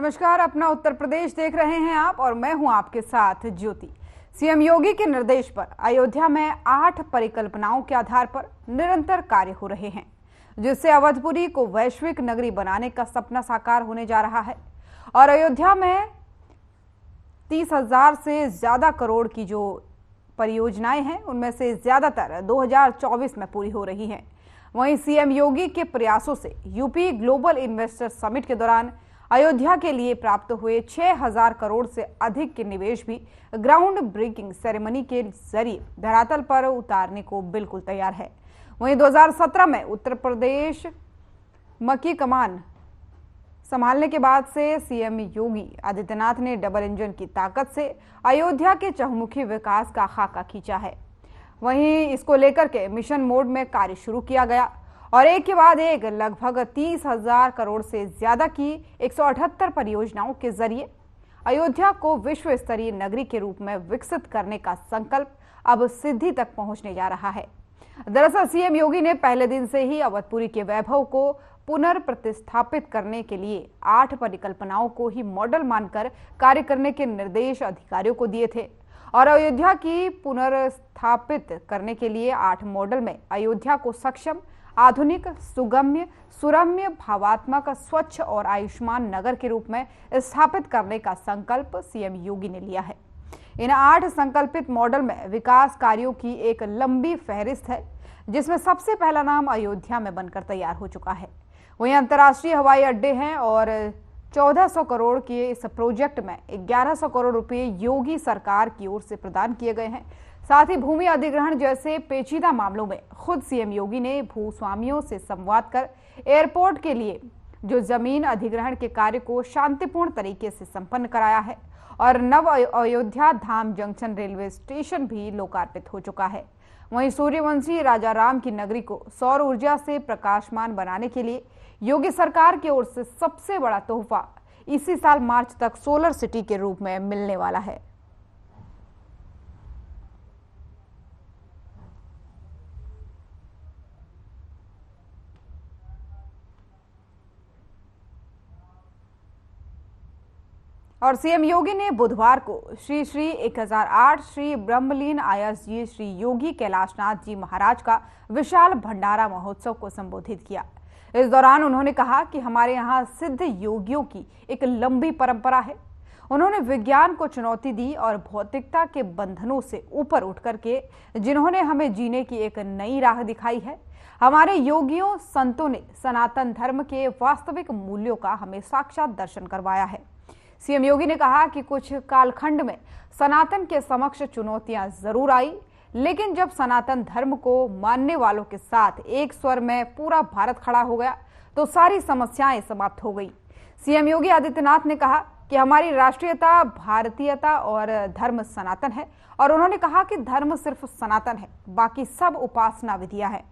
नमस्कार, अपना उत्तर प्रदेश देख रहे हैं आप और मैं हूं आपके साथ ज्योति। सीएम योगी के निर्देश पर अयोध्या में 8 परिकल्पनाओं के आधार पर निरंतर कार्य हो रहे हैं, जिससे अवधपुरी को वैश्विक नगरी बनाने का सपना साकार होने जा रहा है। और अयोध्या में 30,000 से ज्यादा करोड़ की जो परियोजनाएं हैं, उनमें से ज्यादातर 2024 में पूरी हो रही हैं। वहीं सीएम योगी के प्रयासों से यूपी ग्लोबल इन्वेस्टर समिट के दौरान अयोध्या के लिए प्राप्त हुए 6,000 करोड़ से अधिक के निवेश भी ग्राउंड ब्रेकिंग सेरेमनी के जरिए धरातल पर उतारने को बिल्कुल तैयार है। वहीं 2017 में उत्तर प्रदेश मक्की कमान संभालने के बाद से सीएम योगी आदित्यनाथ ने डबल इंजन की ताकत से अयोध्या के चहुमुखी विकास का खाका खींचा है। वहीं इसको लेकर के मिशन मोड में कार्य शुरू किया गया और एक के बाद एक लगभग 30,000 करोड़ से ज्यादा की 178 परियोजनाओं के जरिए अयोध्या को विश्व स्तरीय नगरी के रूप में विकसित करने का संकल्प अब सिद्धि तक पहुंचने जा रहा है। दरअसल सीएम योगी ने पहले दिन से ही अवधपुरी के वैभव को पुनर्प्रतिस्थापित करने के लिए 8 परिकल्पनाओं को ही मॉडल मानकर कार्य करने के निर्देश अधिकारियों को दिए थे और अयोध्या की पुनर्स्थापित करने के लिए 8 मॉडल में अयोध्या को सक्षम, आधुनिक, सुगम्य, सुरम्य, भावात्मक, स्वच्छ और आयुष्मान नगर के रूप में स्थापित करने का संकल्प सीएम योगी ने लिया है। इन 8 संकल्पित मॉडल में विकास कार्यों की एक लंबी फहरिस्त है, जिसमें सबसे पहला नाम अयोध्या में बनकर तैयार हो चुका है। वहीं अंतर्राष्ट्रीय हवाई अड्डे हैं और 1400 करोड़ के इस प्रोजेक्ट में 1100 करोड़ रुपए योगी सरकार की ओर से प्रदान किए गए हैं। साथ ही भूमि अधिग्रहण जैसे पेचीदा मामलों में खुद सीएम योगी ने भूस्वामियों से संवाद कर एयरपोर्ट के लिए जो जमीन अधिग्रहण के कार्य को शांतिपूर्ण तरीके से संपन्न कराया है और नव अयोध्या धाम जंक्शन रेलवे स्टेशन भी लोकार्पित हो चुका है। वहीं सूर्यवंशी राजा राम की नगरी को सौर ऊर्जा से प्रकाशमान बनाने के लिए योगी सरकार की ओर से सबसे बड़ा तोहफा इसी साल मार्च तक सोलर सिटी के रूप में मिलने वाला है। और सीएम योगी ने बुधवार को श्री श्री 1008 श्री ब्रह्मलीन आयस जी श्री योगी कैलाशनाथ जी महाराज का विशाल भंडारा महोत्सव को संबोधित किया। इस दौरान उन्होंने कहा कि हमारे यहाँ सिद्ध योगियों की एक लंबी परंपरा है। उन्होंने विज्ञान को चुनौती दी और भौतिकता के बंधनों से ऊपर उठ करके जिन्होंने हमें जीने की एक नई राह दिखाई है। हमारे योगियों संतों ने सनातन धर्म के वास्तविक मूल्यों का हमें साक्षात दर्शन करवाया है। सीएम योगी ने कहा कि कुछ कालखंड में सनातन के समक्ष चुनौतियां जरूर आई, लेकिन जब सनातन धर्म को मानने वालों के साथ एक स्वर में पूरा भारत खड़ा हो गया तो सारी समस्याएं समाप्त हो गई। सीएम योगी आदित्यनाथ ने कहा कि हमारी राष्ट्रीयता भारतीयता और धर्म सनातन है और उन्होंने कहा कि धर्म सिर्फ सनातन है, बाकी सब उपासना विधियां हैं।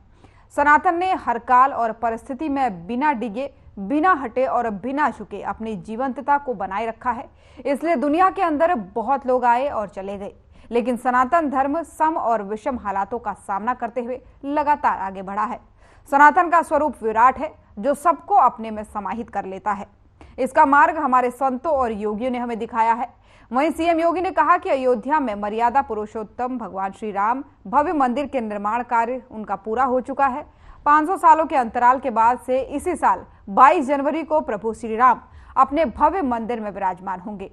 सनातन ने हर काल और परिस्थिति में बिना डिगे, बिना हटे और बिना झुके अपनी जीवंतता को बनाए रखा है। इसलिए दुनिया के अंदर बहुत लोग आए और चले गए, लेकिन सनातन धर्म सम और विषम हालातों का सामना करते हुए लगातार आगे बढ़ा है। सनातन का स्वरूप विराट है, जो सबको अपने में समाहित कर लेता है। इसका मार्ग हमारे संतों और योगियों ने हमें दिखाया है। वहीं सीएम योगी ने कहा कि अयोध्या में मर्यादा पुरुषोत्तम भगवान श्री राम भव्य मंदिर के निर्माण कार्य उनका पूरा हो चुका है। 500 सालों के अंतराल के बाद से इसी साल 22 जनवरी को प्रभु श्री राम अपने भव्य मंदिर में विराजमान होंगे।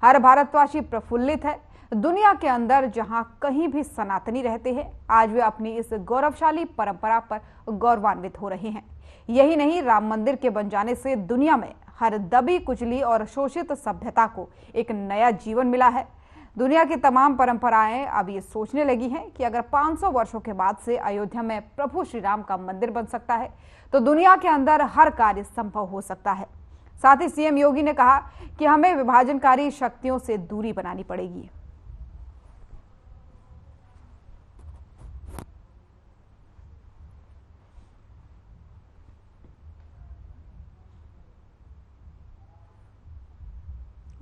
हर भारतवासी प्रफुल्लित है। दुनिया के अंदर जहां कहीं भी सनातनी रहते हैं, आज वे अपनी इस गौरवशाली परंपरा पर गौरवान्वित हो रहे हैं। यही नहीं, राम मंदिर के बन जाने से दुनिया में हर दबी कुचली और शोषित सभ्यता को एक नया जीवन मिला है। दुनिया की तमाम परंपराएं अब ये सोचने लगी हैं कि अगर 500 वर्षों के बाद से अयोध्या में प्रभु श्री राम का मंदिर बन सकता है तो दुनिया के अंदर हर कार्य संभव हो सकता है। साथ ही सीएम योगी ने कहा कि हमें विभाजनकारी शक्तियों से दूरी बनानी पड़ेगी।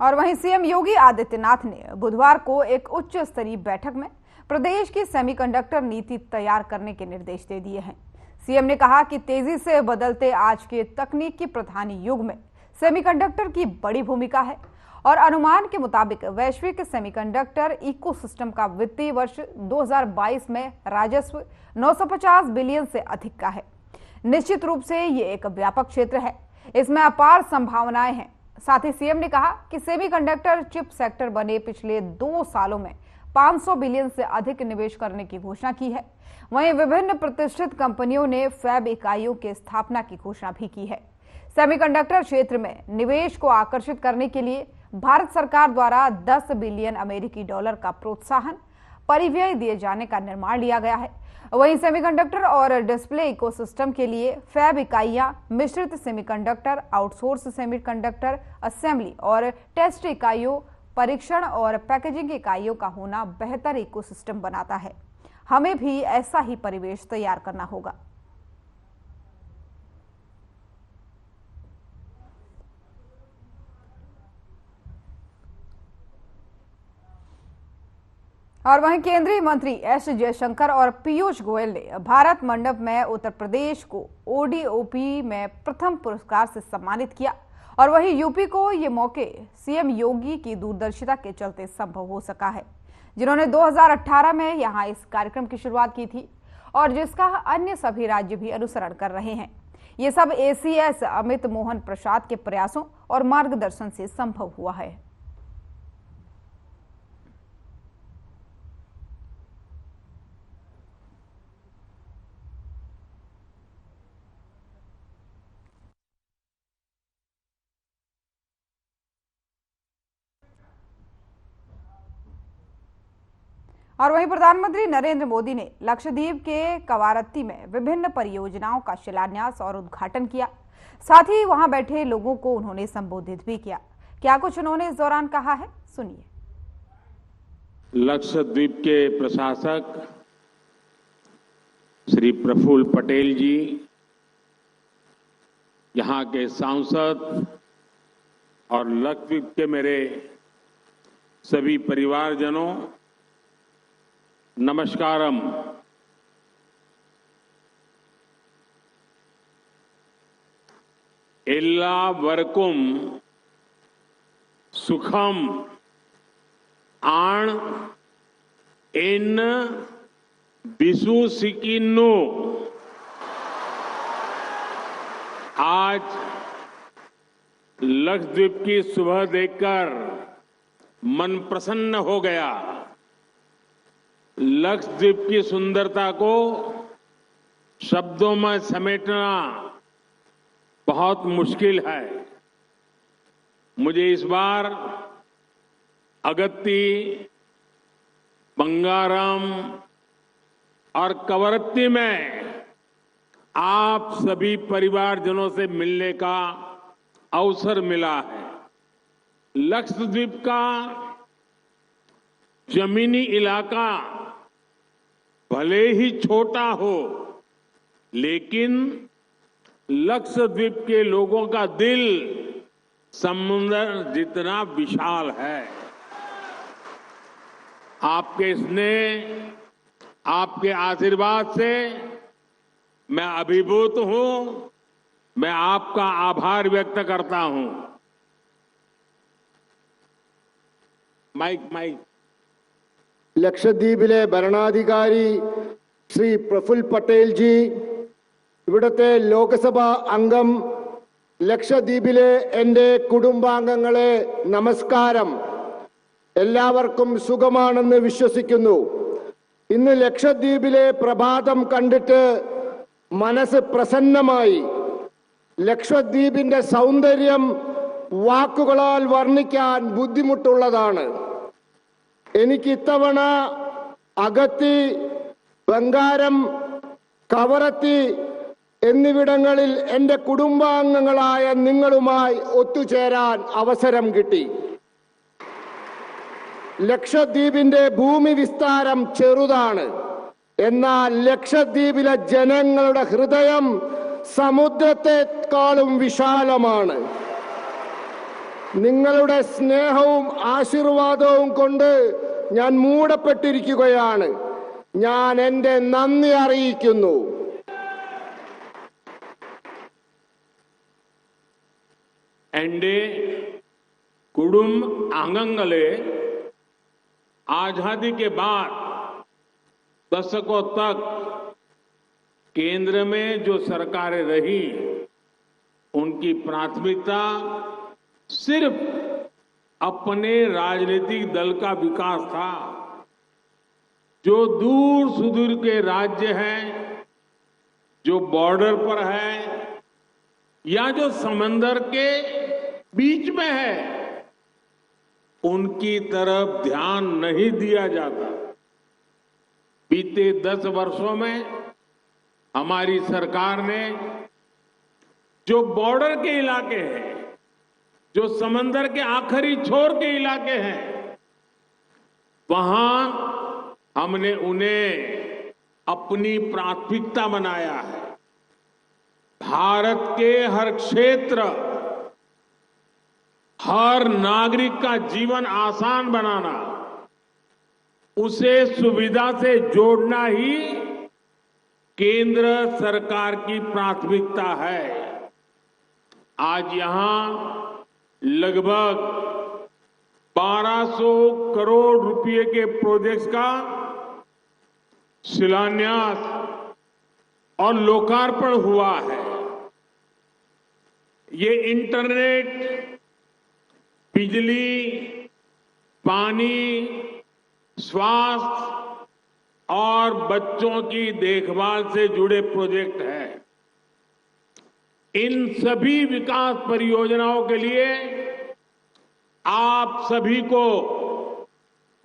और वहीं सीएम योगी आदित्यनाथ ने बुधवार को एक उच्च स्तरीय बैठक में प्रदेश की सेमीकंडक्टर नीति तैयार करने के निर्देश दे दिए हैं। सीएम ने कहा कि तेजी से बदलते आज के तकनीकी प्रधान युग में सेमीकंडक्टर की बड़ी भूमिका है और अनुमान के मुताबिक वैश्विक सेमीकंडक्टर इकोसिस्टम का वित्तीय वर्ष 2022 में राजस्व 950 बिलियन से अधिक का है। निश्चित रूप से ये एक व्यापक क्षेत्र है, इसमें अपार संभावनाएं हैं। साथ ही सीएम ने कहा कि सेमीकंडक्टर चिप सेक्टर बने पिछले 2 सालों में 500 बिलियन से अधिक निवेश करने की घोषणा की है। वहीं विभिन्न प्रतिष्ठित कंपनियों ने फैब इकाइयों की स्थापना की घोषणा भी की है। सेमीकंडक्टर क्षेत्र में निवेश को आकर्षित करने के लिए भारत सरकार द्वारा 10 बिलियन अमेरिकी डॉलर का प्रोत्साहन परिव्यय दिए जाने का निर्णय लिया गया है। वहीं सेमीकंडक्टर और डिस्प्ले इकोसिस्टम के लिए फैब इकाइयां, मिश्रित सेमीकंडक्टर, आउटसोर्स सेमीकंडक्टर असेंबली और टेस्ट इकाइयों, परीक्षण और पैकेजिंग इकाइयों का होना बेहतर इकोसिस्टम बनाता है। हमें भी ऐसा ही परिवेश तैयार करना होगा। और वहीं केंद्रीय मंत्री एस जयशंकर और पीयूष गोयल ने भारत मंडप में उत्तर प्रदेश को ओडीओपी में प्रथम पुरस्कार से सम्मानित किया। और वहीं यूपी को ये मौके सीएम योगी की दूरदर्शिता के चलते संभव हो सका है, जिन्होंने 2018 में यहां इस कार्यक्रम की शुरुआत की थी और जिसका अन्य सभी राज्य भी अनुसरण कर रहे हैं। ये सब एसीएस अमित मोहन प्रसाद के प्रयासों और मार्गदर्शन से संभव हुआ है। और वहीं प्रधानमंत्री नरेंद्र मोदी ने लक्षद्वीप के कवारत्ती में विभिन्न परियोजनाओं का शिलान्यास और उद्घाटन किया। साथ ही वहां बैठे लोगों को उन्होंने संबोधित भी किया। क्या कुछ उन्होंने इस दौरान कहा है, सुनिए। लक्षद्वीप के प्रशासक श्री प्रफुल्ल पटेल जी, यहां के सांसद और लक्षद्वीप के मेरे सभी परिवारजनों, नमस्कारम। एल्लावर्कुम सुखम आण इन बिसु सिकिन्नु। आज लक्षद्वीप की सुबह देखकर मन प्रसन्न हो गया। लक्षद्वीप की सुंदरता को शब्दों में समेटना बहुत मुश्किल है। मुझे इस बार अगत्ती, बंगारम और कवरत्ती में आप सभी परिवारजनों से मिलने का अवसर मिला है। लक्षद्वीप का जमीनी इलाका भले ही छोटा हो, लेकिन लक्षद्वीप के लोगों का दिल समुद्र जितना विशाल है। आपके स्नेह, आपके आशीर्वाद से मैं अभिभूत हूं। मैं आपका आभार व्यक्त करता हूं। माइक ലക്ഷദ്വീപിലെ ഭരണാധികാരി ശ്രീ പ്രഫുൽ പട്ടേൽ ജി, ഇവിടുത്തെ ലോക്സഭാ അംഗം, ലക്ഷദ്വീപിലെ എൻ്റെ കുടുംബാംഗങ്ങളെ നമസ്കാരം. എല്ലാവർക്കും സുഖമാണെന്ന് വിശ്വസിക്കുന്നു. ഇന്ന് ലക്ഷദ്വീപിലെ പ്രഭാതം കണ്ടിട്ട് മനസ്സ് പ്രസന്നമായി. ലക്ഷദ്വീപിന്റെ സൗന്ദര്യം വാക്കുകളാൽ വർണ്ണിക്കാൻ ബുദ്ധിമുട്ടുള്ളതാണ്. എനിക്ക് ഇത്തവണ അഗത്തി, ബംഗാരം, കവറത്തി എന്നിവിടങ്ങളിൽ എൻ്റെ കുടുംബാംഗങ്ങളായ നിങ്ങളുമായി ഒത്തുചേരാൻ അവസരം കിട്ടി. ലക്ഷദ്വീപിന്റെ ഭൂമി വിസ്താരം ചെറുതാണ്. എന്നാൽ ലക്ഷദ്വീപിലെ ജനങ്ങളുടെ ഹൃദയം സമുദ്രത്തെക്കാളും വിശാലമാണ്. നിങ്ങളുടെ സ്നേഹവും ആശീർവാദവും കൊണ്ട് ഞാൻ മൂടപ്പെട്ടിരിക്കുകയാണ്. ഞാൻ എൻ്റെ നന്ദി അറിയിക്കുന്നു. एंडे कुडुम आंगंगले आजादी के बाद दशकों तक केंद्र में जो सरकारें रही उनकी प्राथमिकता सिर्फ अपने राजनीतिक दल का विकास था। जो दूर सुदूर के राज्य हैं, जो बॉर्डर पर है या जो समंदर के बीच में है, उनकी तरफ ध्यान नहीं दिया जाता। बीते 10 वर्षों में हमारी सरकार ने जो बॉर्डर के इलाके हैं, जो समंदर के आखिरी छोर के इलाके हैं, वहां हमने उन्हें अपनी प्राथमिकता बनाया है। भारत के हर क्षेत्र, हर नागरिक का जीवन आसान बनाना, उसे सुविधा से जोड़ना ही केंद्र सरकार की प्राथमिकता है। आज यहां लगभग 1200 करोड़ रुपए के प्रोजेक्ट्स का शिलान्यास और लोकार्पण हुआ है। ये इंटरनेट, बिजली, पानी, स्वास्थ्य और बच्चों की देखभाल से जुड़े प्रोजेक्ट हैं। इन सभी विकास परियोजनाओं के लिए आप सभी को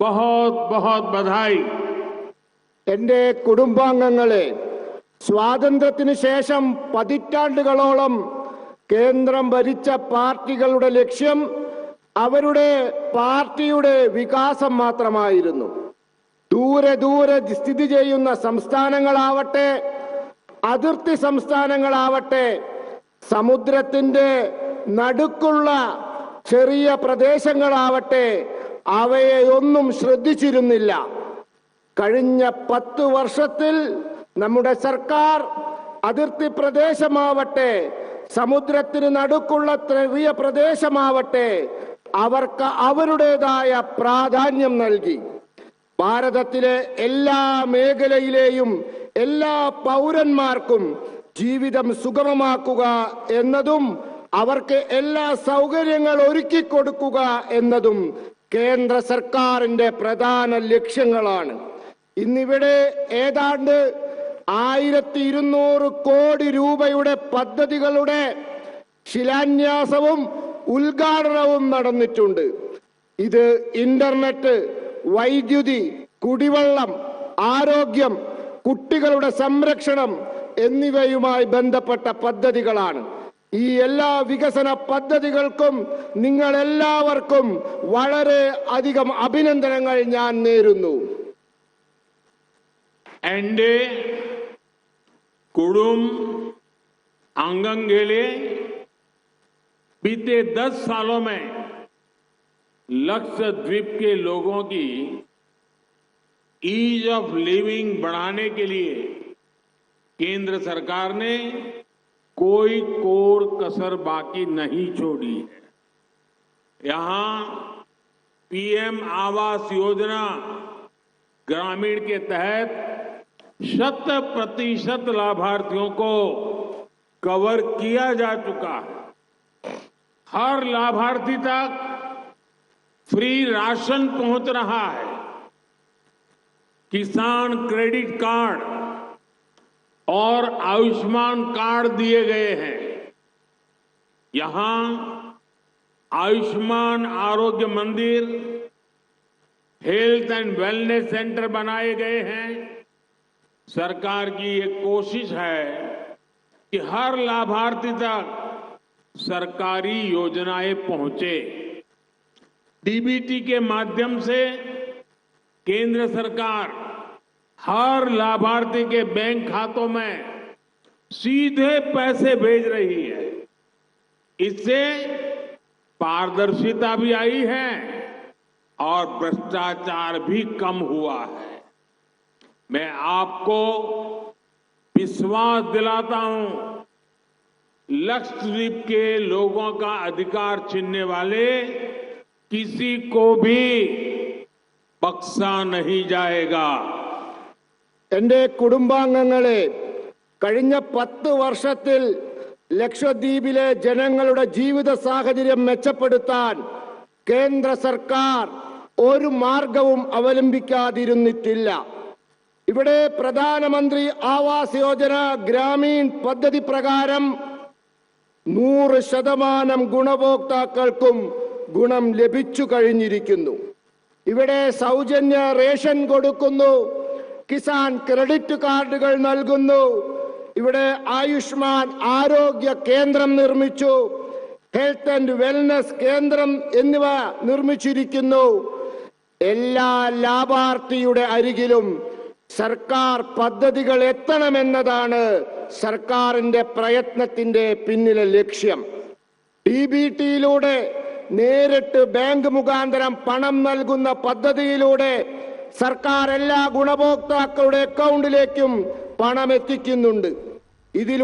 बहुत बहुत बधाई। എന്റെ കുടുംബാംഗങ്ങളെ, സ്വാതന്ത്ര്യത്തിന് ശേഷം പതിറ്റാണ്ടുകളോളം കേന്ദ്രം ഭരിച്ച പാർട്ടികളുടെ ലക്ഷ്യം അവരുടെ പാർട്ടിയുടെ വികാസം മാത്രമായിരുന്നു. ദൂരെ ദൂരെ സ്ഥിതി ചെയ്യുന്ന സംസ്ഥാനങ്ങളാവട്ടെ, അതിർത്തി സംസ്ഥാനങ്ങളാവട്ടെ, സമുദ്രത്തിന്റെ നടുക്കുള്ള ചെറിയ പ്രദേശങ്ങളാവട്ടെ, അവയെ ഒന്നും ശ്രദ്ധിച്ചിരുന്നില്ല. കഴിഞ്ഞ 10 വർഷത്തിൽ നമ്മുടെ സർക്കാർ അതിർത്തി പ്രദേശമാവട്ടെ, സമുദ്രത്തിന് നടുക്കുള്ള ചെറിയ പ്രദേശമാവട്ടെ, അവർക്ക് അവരുടേതായ പ്രാധാന്യം നൽകി. ഭാരതത്തിലെ എല്ലാ മേഖലയിലെയും എല്ലാ പൗരന്മാർക്കും ജീവിതം സുഗമമാക്കുക എന്നതും അവർക്ക് എല്ലാ സൗകര്യങ്ങൾ ഒരുക്കി കൊടുക്കുക എന്നതും കേന്ദ്ര സർക്കാരിന്റെ പ്രധാന ലക്ഷ്യങ്ങളാണ്. ഇന്നിവിടെ ഏതാണ്ട് 1200 കോടി രൂപയുടെ പദ്ധതികളുടെ ശിലാന്യാസവും ഉദ്ഘാടനവും നടന്നിട്ടുണ്ട്. ഇത് ഇന്റർനെറ്റ്, വൈദ്യുതി, കുടിവെള്ളം, ആരോഗ്യം, കുട്ടികളുടെ സംരക്ഷണം എന്നിവയുമായി ബന്ധപ്പെട്ട പദ്ധതികളാണ്. ഈ എല്ലാ വികസന പദ്ധതികൾക്കും നിങ്ങൾ എല്ലാവർക്കും വളരെ അധികം അഭിനന്ദനങ്ങൾ ഞാൻ നേരുന്നു. एंडे कुडुम आंगंगेले बीते 10 सालों में लक्षद्वीप के लोगों की ईज ऑफ लिविंग बढ़ाने के लिए केंद्र सरकार ने कोई कोर कसर बाकी नहीं छोड़ी है। यहां पीएम आवास योजना ग्रामीण के तहत 100% लाभार्थियों को कवर किया जा चुका है। हर लाभार्थी तक फ्री राशन पहुंच रहा है। किसान क्रेडिट कार्ड और आयुष्मान कार्ड दिए गए हैं। यहां आयुष्मान आरोग्य मंदिर, हेल्थ एंड वेलनेस सेंटर बनाए गए हैं। सरकार की ये कोशिश है कि हर लाभार्थी तक सरकारी योजनाएं पहुंचे। डीबीटी के माध्यम से केंद्र सरकार हर लाभार्थी के बैंक खातों में सीधे पैसे भेज रही है। इससे पारदर्शिता भी आई है और भ्रष्टाचार भी कम हुआ है। मैं आपको विश्वास दिलाता हूं लक्षद्वीप के लोगों का अधिकार छीनने वाले किसी को भी बख्शा नहीं जाएगा। എന്റെ കുടുംബാംഗങ്ങളെ, കഴിഞ്ഞ 10 വർഷത്തിൽ ലക്ഷദ്വീപിലെ ജനങ്ങളുടെ ജീവിത സാഹചര്യം മെച്ചപ്പെടുത്താൻ കേന്ദ്ര സർക്കാർ ഒരു മാർഗവും അവലംബിക്കാതിരുന്നിട്ടില്ല. ഇവിടെ പ്രധാനമന്ത്രി ആവാസ് യോജന ഗ്രാമീൺ പദ്ധതി പ്രകാരം 100% ഗുണഭോക്താക്കൾക്കും ഗുണം ലഭിച്ചു കഴിഞ്ഞിരിക്കുന്നു. ഇവിടെ സൗജന്യ റേഷൻ കൊടുക്കുന്നു, കിസാൻ ക്രെഡിറ്റ് കാർഡുകൾ നൽകുന്നു, ഇവിടെ ആയുഷ്മാൻ ആരോഗ്യ കേന്ദ്രം നിർമ്മിച്ചു, ഹെൽത്ത് ആൻഡ് വെൽനസ് കേന്ദ്രം എന്നിവ നിർമ്മിച്ചിരിക്കുന്നു. എല്ലാ ലാഭാർത്ഥിയുടെ അരികിലും സർക്കാർ പദ്ധതികൾ എത്തണമെന്നതാണ് സർക്കാരിന്റെ പ്രയത്നത്തിന്റെ പിന്നിലെ ലക്ഷ്യം. ഡിബിടിയിലൂടെ നേരിട്ട് ബാങ്ക് മുഖാന്തരം പണം നൽകുന്ന പദ്ധതിയിലൂടെ സർക്കാർ എല്ലാ ഗുണഭോക്താക്കളുടെ അക്കൗണ്ടിലേക്കും പണം എത്തിക്കുന്നുണ്ട്.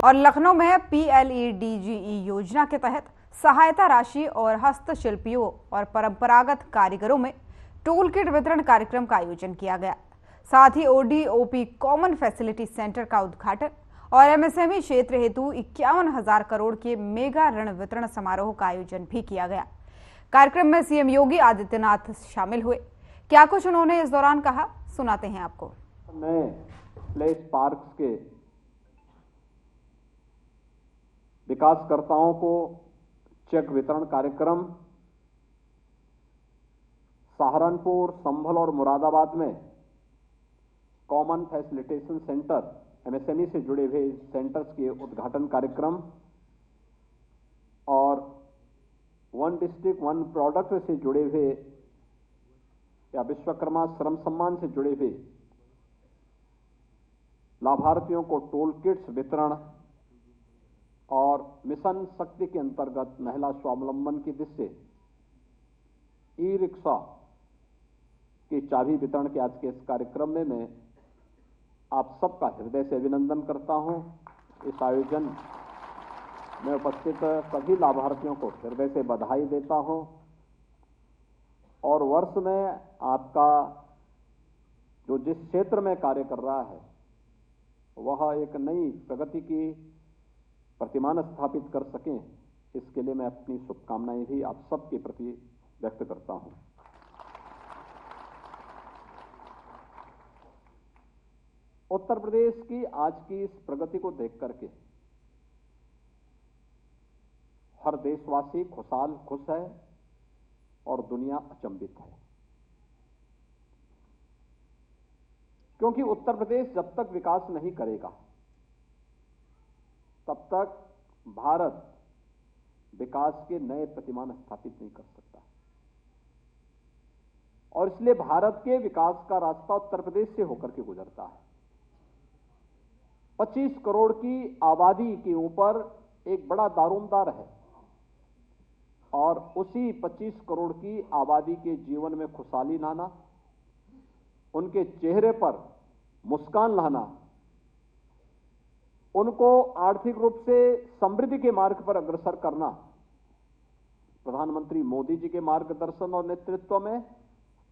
और लखनऊ में PLEDGE योजना के तहत सहायता राशि और हस्तशिल्पियों और परंपरागत कारीगरों में टूल किट वितरण कार्यक्रम का आयोजन किया गया। साथ ही ODOP कॉमन फैसिलिटी सेंटर का उद्घाटन और MSME क्षेत्र हेतु 51,000 करोड़ के मेगा ऋण वितरण समारोह का आयोजन भी किया गया। कार्यक्रम में सीएम योगी आदित्यनाथ शामिल हुए। क्या कुछ उन्होंने इस दौरान कहा, सुनाते हैं आपको। नए प्लेस पार्क्स के विकासकर्ताओं को चेक वितरण कार्यक्रम सहारनपुर, संभल और मुरादाबाद में कॉमन फैसिलिटेशन सेंटर MSME से जुड़े हुए सेंटर्स के उद्घाटन कार्यक्रम और वन डिस्ट्रिक्ट वन प्रोडक्ट से जुड़े हुए या विश्वकर्मा श्रम सम्मान से जुड़े हुए लाभार्थियों को टोल किट्स वितरण और मिशन शक्ति के अंतर्गत महिला स्वावलंबन की दृष्टि से ई रिक्शा की चाबी वितरण के आज के इस कार्यक्रम में मैं आप सबका हृदय से अभिनंदन करता हूं। इस आयोजन में उपस्थित सभी लाभार्थियों को हृदय से बधाई देता हूं और वर्ष में आपका जो जिस क्षेत्र में कार्य कर रहा है वह एक नई प्रगति की प्रतिमान स्थापित कर सकें, इसके लिए मैं अपनी शुभकामनाएं भी आप सबके प्रति व्यक्त करता हूं। उत्तर प्रदेश की आज की इस प्रगति को देख करके हर देशवासी खुशहाल खुश है और दुनिया अचंभित है, क्योंकि उत्तर प्रदेश जब तक विकास नहीं करेगा तब तक भारत विकास के नए प्रतिमान स्थापित नहीं कर सकता और इसलिए भारत के विकास का रास्ता उत्तर प्रदेश से होकर के गुजरता है। 25 करोड़ की आबादी के ऊपर एक बड़ा दारोमदार है और उसी 25 करोड़ की आबादी के जीवन में खुशहाली लाना, उनके चेहरे पर मुस्कान लाना, उनको आर्थिक रूप से समृद्धि के मार्ग पर अग्रसर करना, प्रधानमंत्री मोदी जी के मार्गदर्शन और नेतृत्व में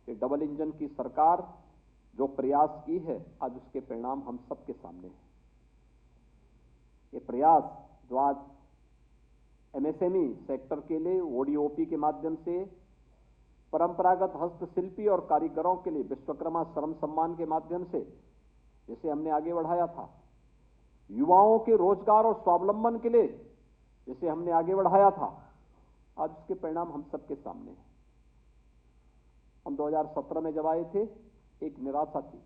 ये डबल इंजन की सरकार जो प्रयास की है, आज उसके परिणाम हम सबके सामने हैं। ये प्रयास जो आज MSME सेक्टर के लिए ODOP के माध्यम से, परंपरागत हस्तशिल्पी और कारीगरों के लिए विश्वकर्मा श्रम सम्मान के माध्यम से जिसे हमने आगे बढ़ाया था, युवाओं के रोजगार और स्वावलंबन के लिए जिसे हमने आगे बढ़ाया था, आज उसके परिणाम हम सबके सामने हैं। हम 2017 में जब आए थे, एक निराशा थी,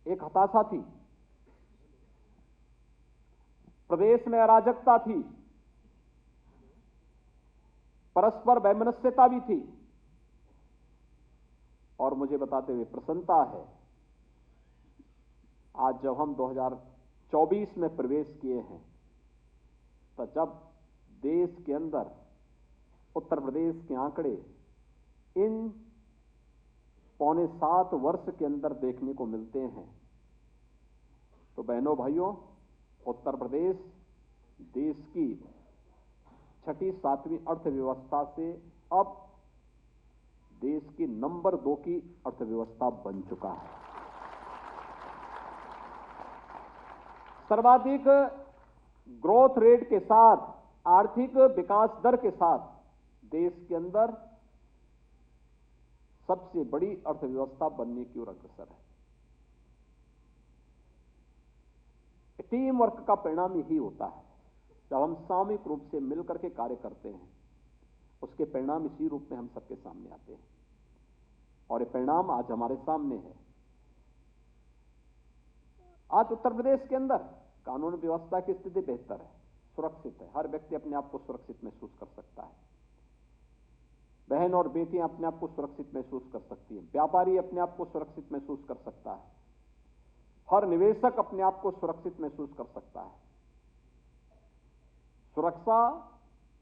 एक हताशा थी, प्रदेश में अराजकता थी, परस्पर वैमनस्यता भी थी और मुझे बताते हुए प्रसन्नता है आज जब हम 2024 में प्रवेश किए हैं, तो जब देश के अंदर उत्तर प्रदेश के आंकड़े इन 6.25 वर्ष के अंदर देखने को मिलते हैं, तो बहनों भाइयों, उत्तर प्रदेश देश की छठी सातवीं अर्थव्यवस्था से अब देश की नंबर 2 की अर्थव्यवस्था बन चुका है। सर्वाधिक ग्रोथ रेट के साथ, आर्थिक विकास दर के साथ देश के अंदर सबसे बड़ी अर्थव्यवस्था बनने की ओर अग्रसर है। टीम वर्क का परिणाम यही होता है। जब हम सामूहिक रूप से मिलकर के कार्य करते हैं, उसके परिणाम इसी रूप में हम सबके सामने आते हैं और ये परिणाम आज हमारे सामने है। आज उत्तर प्रदेश के अंदर कानून व्यवस्था की स्थिति बेहतर है, सुरक्षित है। हर व्यक्ति अपने आप को सुरक्षित महसूस कर सकता है। बहन और बेटियां अपने आप को सुरक्षित महसूस कर सकती हैं। व्यापारी अपने आप को सुरक्षित महसूस कर सकता है। हर निवेशक अपने आप को सुरक्षित महसूस कर सकता है। सुरक्षा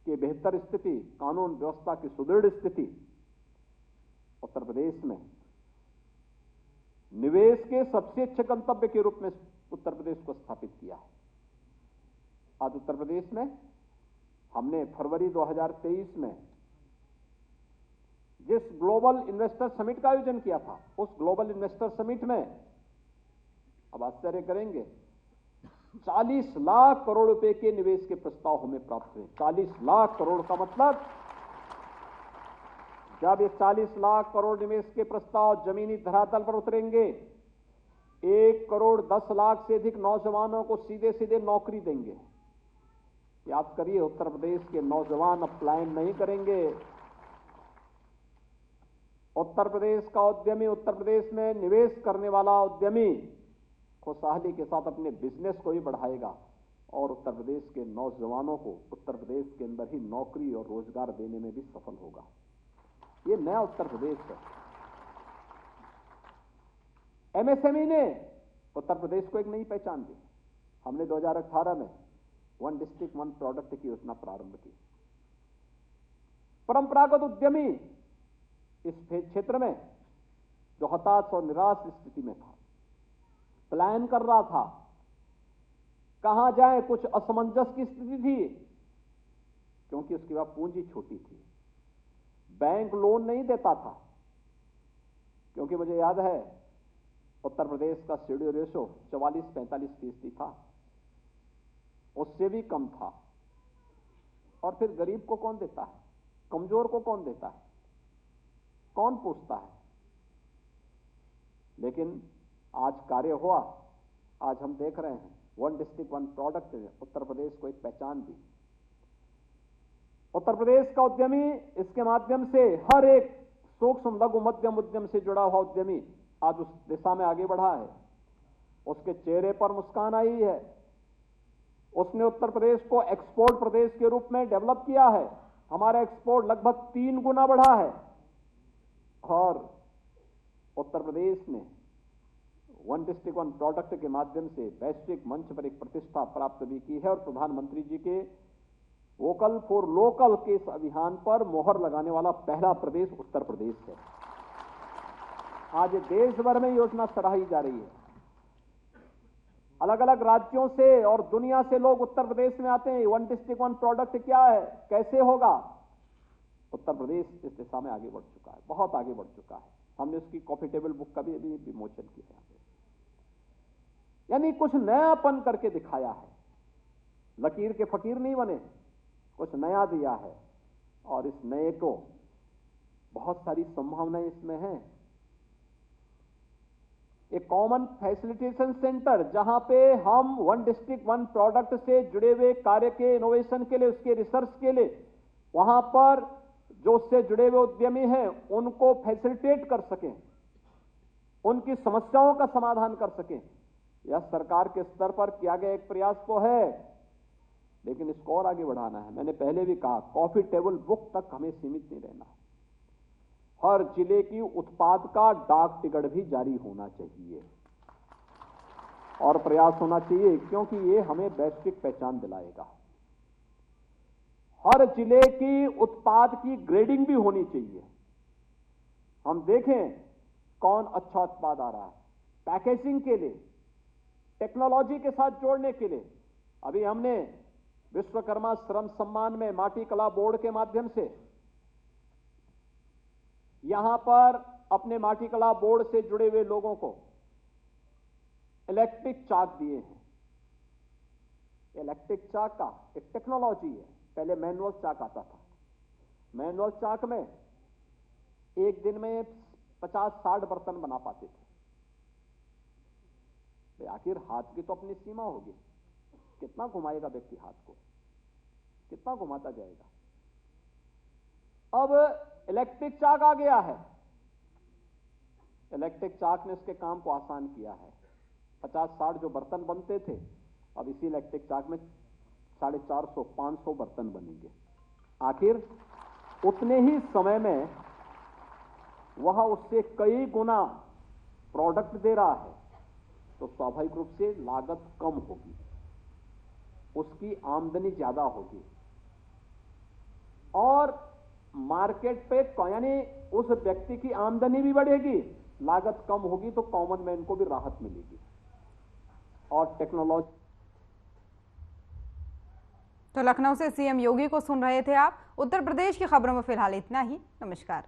की बेहतर स्थिति, कानून व्यवस्था की सुदृढ़ स्थिति उत्तर प्रदेश में निवेश के सबसे अच्छे गंतव्य के रूप में उत्तर प्रदेश को स्थापित किया है। आज उत्तर प्रदेश में हमने फरवरी 2023 में जिस ग्लोबल इन्वेस्टर समिट का आयोजन किया था, उस ग्लोबल इन्वेस्टर समिट में, अब आश्चर्य करेंगे, 40 लाख करोड़ रुपए के निवेश के प्रस्ताव हमें प्राप्त हुए। 40 लाख करोड़ का मतलब, जब ये 40 लाख करोड़ निवेश के प्रस्ताव जमीनी धरातल पर उतरेंगे, 1 करोड़ 10 लाख से अधिक नौजवानों को सीधे सीधे नौकरी देंगे। याद करिए, उत्तर प्रदेश के नौजवान अब पलायन नहीं करेंगे। उत्तर प्रदेश का उद्यमी, उत्तर प्रदेश में निवेश करने वाला उद्यमी खुशहाली के साथ अपने बिजनेस को भी बढ़ाएगा और उत्तर प्रदेश के नौजवानों को उत्तर प्रदेश के अंदर ही नौकरी और रोजगार देने में भी सफल होगा। ये नया उत्तर प्रदेश है। एमएसएमई ने उत्तर प्रदेश को एक नई पहचान दी। हमने 2018 में 1 डिस्ट्रिक्ट 1 प्रोडक्ट की योजना प्रारंभ की। परंपरागत उद्यमी इस क्षेत्र में जो हताश और निराश स्थिति में था, प्लान कर रहा था, कहां जाए, कुछ असमंजस की स्थिति थी, क्योंकि उसके बाद पूंजी छोटी थी, बैंक लोन नहीं देता था, क्योंकि मुझे याद है उत्तर प्रदेश का सीडी रेशो 44-45% था, उससे भी कम था। और फिर गरीब को कौन देता है, कमजोर को कौन देता है, कौन पूछता है। लेकिन आज कार्य हुआ। आज हम देख रहे हैं 1 डिस्ट्रिक्ट 1 प्रोडक्ट ने उत्तर प्रदेश को एक पहचान दी। उत्तर प्रदेश का उद्यमी इसके माध्यम से, हर एक सूक्ष्म लघु मध्यम उद्यम से जुड़ा हुआ उद्यमी आज उस दिशा में आगे बढ़ा है। उसके चेहरे पर मुस्कान आई है। उसने उत्तर प्रदेश को एक्सपोर्ट प्रदेश के रूप में डेवलप किया है। हमारा एक्सपोर्ट लगभग 3 गुना बढ़ा है और उत्तर प्रदेश ने 1 डिस्ट्रिक्ट 1 प्रोडक्ट के माध्यम से वैश्विक मंच पर एक प्रतिष्ठा प्राप्त भी की है और प्रधानमंत्री जी के वोकल फॉर लोकल के इस अभियान पर मोहर लगाने वाला पहला प्रदेश उत्तर प्रदेश है। आज देश भर में योजना सराही जा रही है। अलग अलग राज्यों से और दुनिया से लोग उत्तर प्रदेश में आते हैं। 1 डिस्ट्रिक्ट 1 प्रोडक्ट क्या है, कैसे होगा। उत्तर प्रदेश इस दिशा में आगे बढ़ चुका है, बहुत आगे बढ़ चुका है। हमने उसकी कॉफी टेबल बुक का भी अभी विमोचन किया है। यानी कुछ नयापन करके दिखाया है। लकीर के फकीर नहीं बने, कुछ नया दिया है और इस नए को बहुत सारी संभावनाएं इसमें हैं। एक कॉमन फैसिलिटेशन सेंटर, जहां पे हम 1 डिस्ट्रिक्ट 1 प्रोडक्ट से जुड़े हुए कार्य के इनोवेशन के लिए, उसके रिसर्च के लिए, वहां पर जो उससे जुड़े हुए उद्यमी हैं उनको फैसिलिटेट कर सकें, उनकी समस्याओं का समाधान कर सकें। यह सरकार के स्तर पर किया गया एक प्रयास तो है, लेकिन इसको और आगे बढ़ाना है। मैंने पहले भी कहा, कॉफी टेबल बुक तक हमें सीमित नहीं रहना है। हर जिले की उत्पाद का डाक टिकट भी जारी होना चाहिए और प्रयास होना चाहिए, क्योंकि ये हमें वैश्विक पहचान दिलाएगा। हर जिले की उत्पाद की ग्रेडिंग भी होनी चाहिए। हम देखें कौन अच्छा उत्पाद आ रहा है। पैकेजिंग के लिए, टेक्नोलॉजी के साथ जोड़ने के लिए, अभी हमने विश्वकर्मा श्रम सम्मान में माटी कला बोर्ड के माध्यम से यहां पर अपने माटी कला बोर्ड से जुड़े हुए लोगों को इलेक्ट्रिक चाक दिए हैं। इलेक्ट्रिक चाक का एक टेक्नोलॉजी है। पहले मैनुअल चाक आता था। मैनुअल चाक में एक दिन में 50-60 बर्तन बना पाते थे। आखिर हाथ की तो अपनी सीमा होगी। कितना घुमाएगा व्यक्ति हाथ को, कितना घुमाता जाएगा। अब इलेक्ट्रिक चाक आ गया है। इलेक्ट्रिक चाक ने उसके काम को आसान किया है। 50-60 जो बर्तन बनते थे, अब इसी इलेक्ट्रिक चाक में 450-500 बर्तन बनेंगे। आखिर उतने ही समय में वह उससे कई गुना प्रोडक्ट दे रहा है, तो स्वाभाविक रूप से लागत कम होगी, उसकी आमदनी ज्यादा होगी और मार्केट पे यानी उस व्यक्ति की आमदनी भी बढ़ेगी, लागत कम होगी, तो कॉमन मैन को भी राहत मिलेगी। और टेक्नोलॉजी। तो लखनऊ से सीएम योगी को सुन रहे थे आप। उत्तर प्रदेश की खबरों में फिलहाल इतना ही। नमस्कार।